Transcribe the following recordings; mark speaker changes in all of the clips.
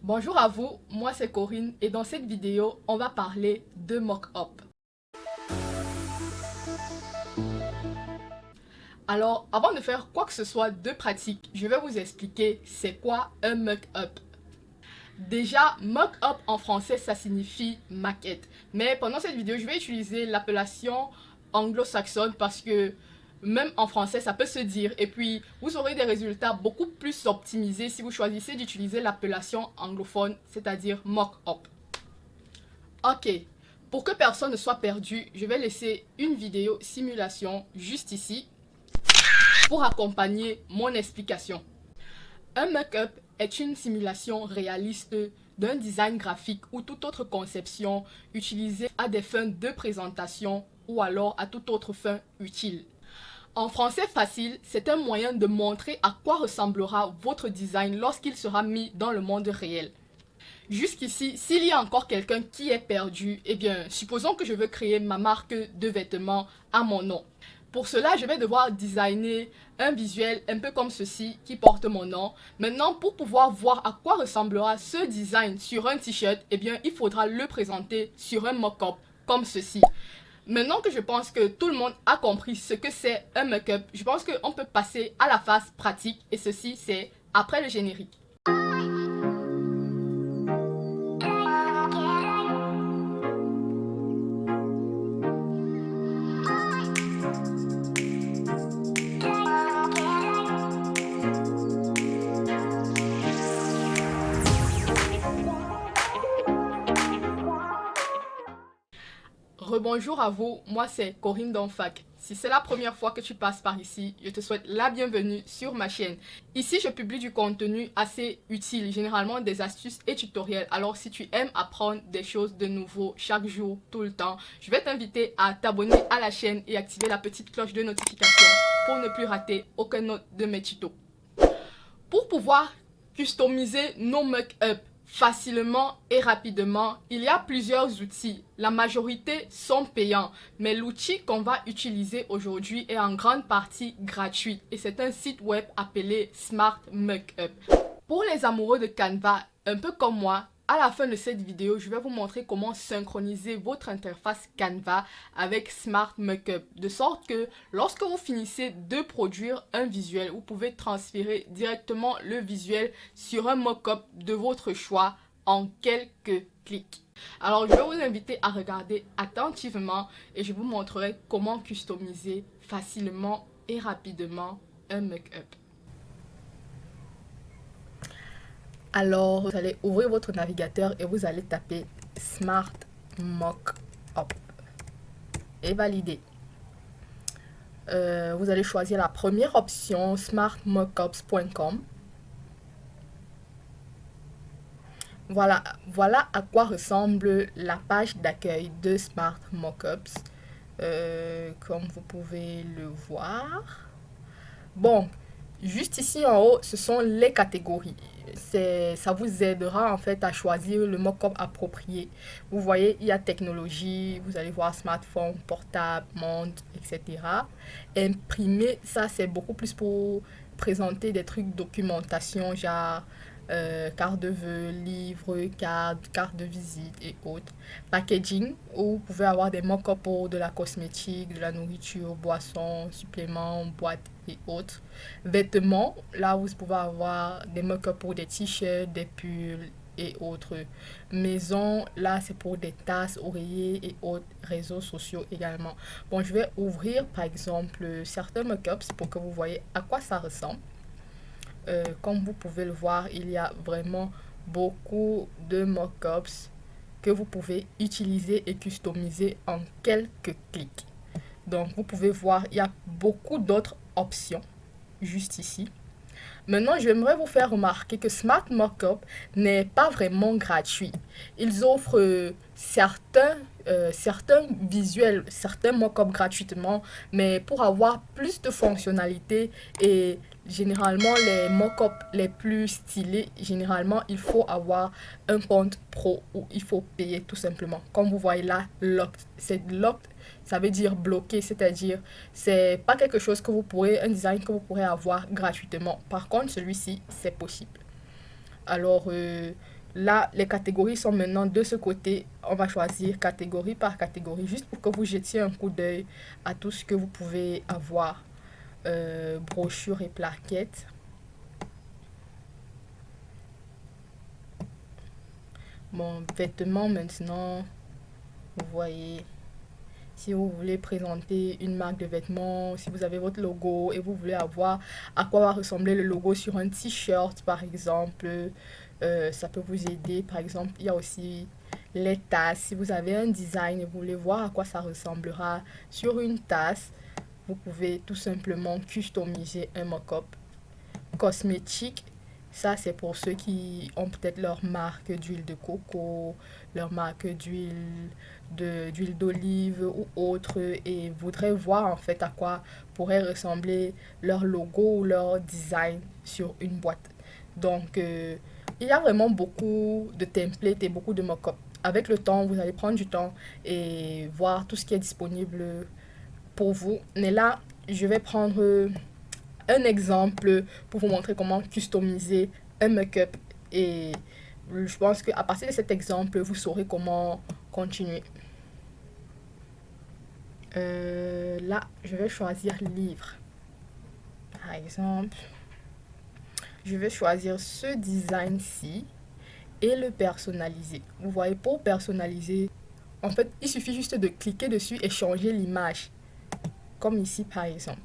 Speaker 1: Bonjour à vous, moi c'est Corinne et dans cette vidéo, on va parler de mock-up. Alors, avant de faire quoi que ce soit de pratique, je vais vous expliquer c'est quoi un mock-up. Déjà, mock-up en français, ça signifie maquette. Mais pendant cette vidéo, je vais utiliser l'appellation anglo-saxonne parce que même en français, ça peut se dire. Et puis, vous aurez des résultats beaucoup plus optimisés si vous choisissez d'utiliser l'appellation anglophone, c'est-à-dire mock-up. Ok, pour que personne ne soit perdu, je vais laisser une vidéo simulation juste ici pour accompagner mon explication. Un mock-up est une simulation réaliste d'un design graphique ou toute autre conception utilisée à des fins de présentation ou alors à toute autre fin utile. En français facile, c'est un moyen de montrer à quoi ressemblera votre design lorsqu'il sera mis dans le monde réel. Jusqu'ici, s'il y a encore quelqu'un qui est perdu, eh bien, supposons que je veux créer ma marque de vêtements à mon nom. Pour cela, je vais devoir designer un visuel un peu comme ceci qui porte mon nom. Maintenant, pour pouvoir voir à quoi ressemblera ce design sur un t-shirt, eh bien, il faudra le présenter sur un mock-up comme ceci. Maintenant que je pense que tout le monde a compris ce que c'est un mock-up, je pense qu'on peut passer à la phase pratique et ceci, c'est après le générique. Rebonjour à vous, moi c'est Corinne d'Enfac. Si c'est la première fois que tu passes par ici, je te souhaite la bienvenue sur ma chaîne. Ici, je publie du contenu assez utile, généralement des astuces et tutoriels. Alors si tu aimes apprendre des choses de nouveau chaque jour, tout le temps, je vais t'inviter à t'abonner à la chaîne et activer la petite cloche de notification pour ne plus rater aucun autre de mes tutos. Pour pouvoir customiser nos mock-up facilement et rapidement, il y a plusieurs outils. La majorité sont payants, mais l'outil qu'on va utiliser aujourd'hui est en grande partie gratuit et c'est un site web appelé Smart Mockup. Pour les amoureux de Canva, un peu comme moi, à la fin de cette vidéo, je vais vous montrer comment synchroniser votre interface Canva avec Smart Mockup, de sorte que lorsque vous finissez de produire un visuel, vous pouvez transférer directement le visuel sur un mock-up de votre choix en quelques clics. Alors, je vais vous inviter à regarder attentivement et je vous montrerai comment customiser facilement et rapidement un mock-up. Alors, vous allez ouvrir votre navigateur et vous allez taper Smart Mockup et valider. Vous allez choisir la première option, smartmockups.com. Voilà à quoi ressemble la page d'accueil de Smart Mockups, comme vous pouvez le voir. Bon, juste ici en haut, ce sont les catégories. Ça vous aidera en fait à choisir le mock-up approprié. Vous voyez, il y a technologie, vous allez voir smartphone, portable, montre, etc. Imprimer, ça c'est beaucoup plus pour présenter des trucs documentation, genre carte de vœux, livre, carte de visite et autres. Packaging, où vous pouvez avoir des mock-ups pour de la cosmétique, de la nourriture, boissons, suppléments, boîtes et autres. Vêtements, là vous pouvez avoir des mock-ups pour des t-shirts, des pulls et autres. Maison, là c'est pour des tasses, oreillers et autres. Réseaux sociaux également. Bon, je vais ouvrir par exemple certains mock-ups pour que vous voyez à quoi ça ressemble. Comme vous pouvez le voir, il y a vraiment beaucoup de mock-ups que vous pouvez utiliser et customiser en quelques clics. Donc, vous pouvez voir, il y a beaucoup d'autres options juste ici. Maintenant, j'aimerais vous faire remarquer que Smart Mockup n'est pas vraiment gratuit. Ils offrent certains visuels, certains mock-ups gratuitement, mais pour avoir plus de fonctionnalités et généralement les mock-ups les plus stylés, généralement il faut avoir un compte pro ou il faut payer tout simplement. Comme vous voyez là, locked, c'est locked. Ça veut dire bloqué, c'est-à-dire c'est pas quelque chose que vous pourrez, un design que vous pourrez avoir gratuitement. Par contre, celui-ci, c'est possible. Alors, Là, les catégories sont maintenant de ce côté. On va choisir catégorie par catégorie, juste pour que vous jetiez un coup d'œil à tout ce que vous pouvez avoir. Brochures et plaquettes. Bon, vêtements maintenant, vous voyez, si vous voulez présenter une marque de vêtements, si vous avez votre logo et vous voulez avoir à quoi va ressembler le logo sur un t-shirt par exemple, ça peut vous aider. Par exemple, il y a aussi les tasses. Si vous avez un design et vous voulez voir à quoi ça ressemblera sur une tasse, vous pouvez tout simplement customiser un mock-up. Cosmétique, ça c'est pour ceux qui ont peut-être leur marque d'huile de coco, leur marque d'huile d'olive ou autre et voudraient voir en fait à quoi pourrait ressembler leur logo ou leur design sur une boîte. Donc il y a vraiment beaucoup de templates et beaucoup de mock-up. Avec le temps, vous allez prendre du temps et voir tout ce qui est disponible pour vous. Mais là, je vais prendre un exemple pour vous montrer comment customiser un make-up. Et je pense qu'à partir de cet exemple, vous saurez comment continuer. Là, je vais choisir livre. Par exemple, je vais choisir ce design-ci et le personnaliser. Vous voyez, pour personnaliser, en fait, il suffit juste de cliquer dessus et changer l'image. Comme ici, par exemple.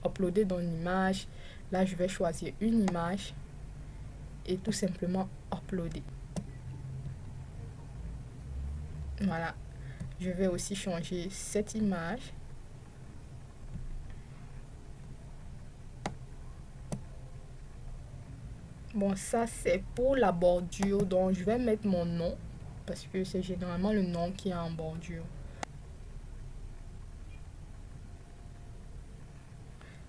Speaker 1: Uploader dans l'image. Là, je vais choisir une image et tout simplement uploader. Voilà. Je vais aussi changer cette image. Bon, ça c'est pour la bordure. Donc, je vais mettre mon nom parce que c'est généralement le nom qui est en bordure.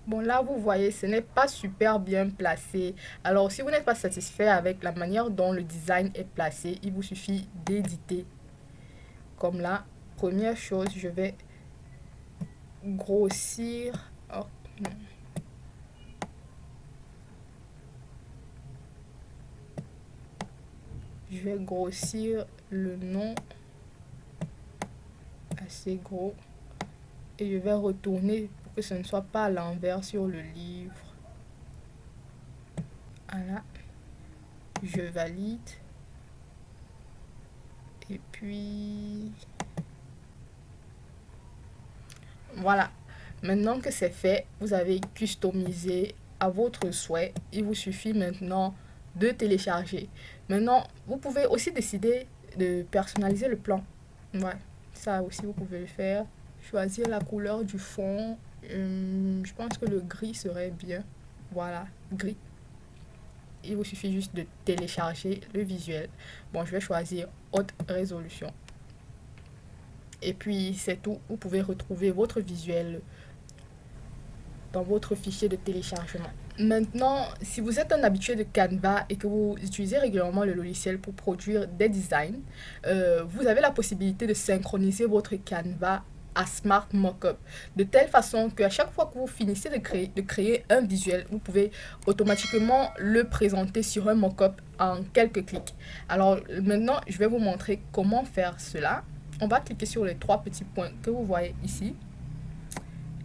Speaker 1: Bon, là, vous voyez, ce n'est pas super bien placé. Alors, si vous n'êtes pas satisfait avec la manière dont le design est placé, il vous suffit d'éditer. Comme là, première chose, je vais grossir. Oh, non. Je vais grossir le nom assez gros et je vais retourner pour que ce ne soit pas à l'envers sur le livre. Voilà, je valide et puis voilà. Maintenant que c'est fait, vous avez customisé à votre souhait. Il vous suffit maintenant de télécharger. Maintenant, vous pouvez aussi décider de personnaliser le plan. Ouais, ça aussi vous pouvez le faire. Choisir la couleur du fond. Je pense que le gris serait bien. Voilà, gris. Il vous suffit juste de télécharger le visuel. Bon, je vais choisir haute résolution. Et puis c'est tout. Vous pouvez retrouver votre visuel dans votre fichier de téléchargement. Maintenant, si vous êtes un habitué de Canva et que vous utilisez régulièrement le logiciel pour produire des designs, vous avez la possibilité de synchroniser votre Canva à Smart Mockup, de telle façon qu'à chaque fois que vous finissez de créer un visuel, vous pouvez automatiquement le présenter sur un mockup en quelques clics. Alors maintenant, je vais vous montrer comment faire cela. On va cliquer sur les trois petits points que vous voyez ici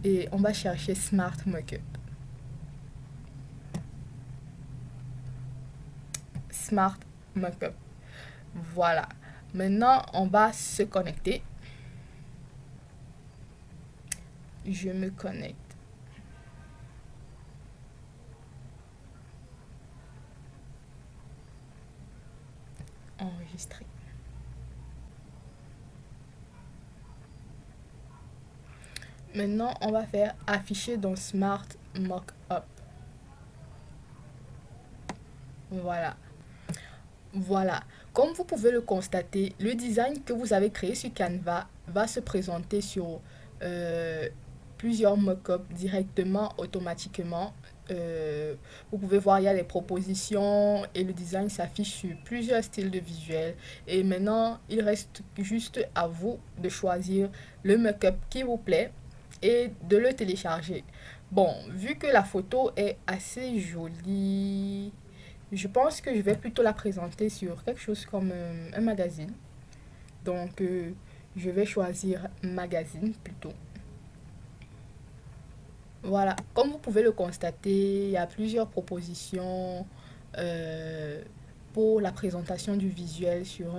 Speaker 1: et on va chercher Smart Mockup. Smart Mockup. Voilà. Maintenant, on va se connecter. Je me connecte. Enregistrer. Maintenant, on va faire afficher dans Smart Mockup. Voilà. Voilà. Comme vous pouvez le constater, le design que vous avez créé sur Canva va se présenter sur plusieurs mock-ups directement, automatiquement. Vous pouvez voir, il y a les propositions et le design s'affiche sur plusieurs styles de visuels. Et maintenant, il reste juste à vous de choisir le mock-up qui vous plaît et de le télécharger. Bon, vu que la photo est assez jolie Je pense que je vais plutôt la présenter sur quelque chose comme un magazine. Donc, je vais choisir magazine plutôt. Voilà, comme vous pouvez le constater, il y a plusieurs propositions euh, pour la présentation du visuel sur,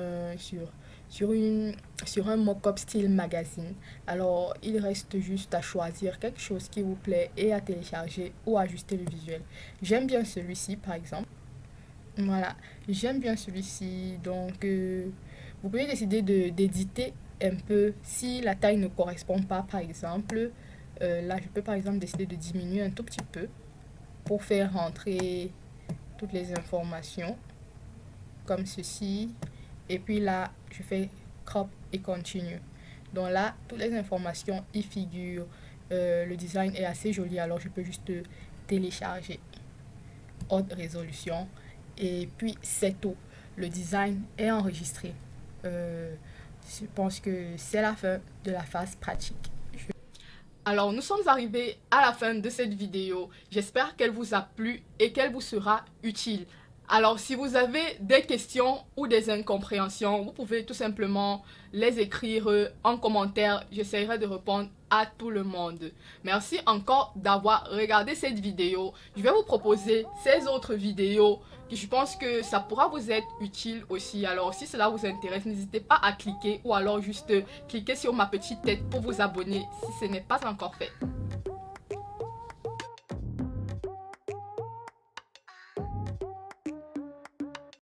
Speaker 1: une, sur un mock-up style magazine. Alors, il reste juste à choisir quelque chose qui vous plaît et à télécharger ou ajuster le visuel. J'aime bien celui-ci, par exemple. Voilà, j'aime bien celui-ci. Donc, vous pouvez décider d'éditer un peu si la taille ne correspond pas, par exemple. Là, je peux par exemple décider de diminuer un tout petit peu pour faire rentrer toutes les informations comme ceci. Et puis là, je fais crop et continue. Donc là, toutes les informations y figurent. Le design est assez joli, alors je peux juste télécharger haute résolution. Et puis c'est tout. Le design est enregistré. Euh, je pense que c'est la fin de la phase pratique. Alors, nous sommes arrivés à la fin de cette vidéo. J'espère qu'elle vous a plu et qu'elle vous sera utile. Alors, si vous avez des questions ou des incompréhensions, vous pouvez tout simplement les écrire en commentaire. J'essaierai de répondre à tout le monde. Merci encore d'avoir regardé cette vidéo. Je vais vous proposer 16 autres vidéos que je pense que ça pourra vous être utile aussi. Alors, si cela vous intéresse, n'hésitez pas à cliquer ou alors juste cliquer sur ma petite tête pour vous abonner si ce n'est pas encore fait.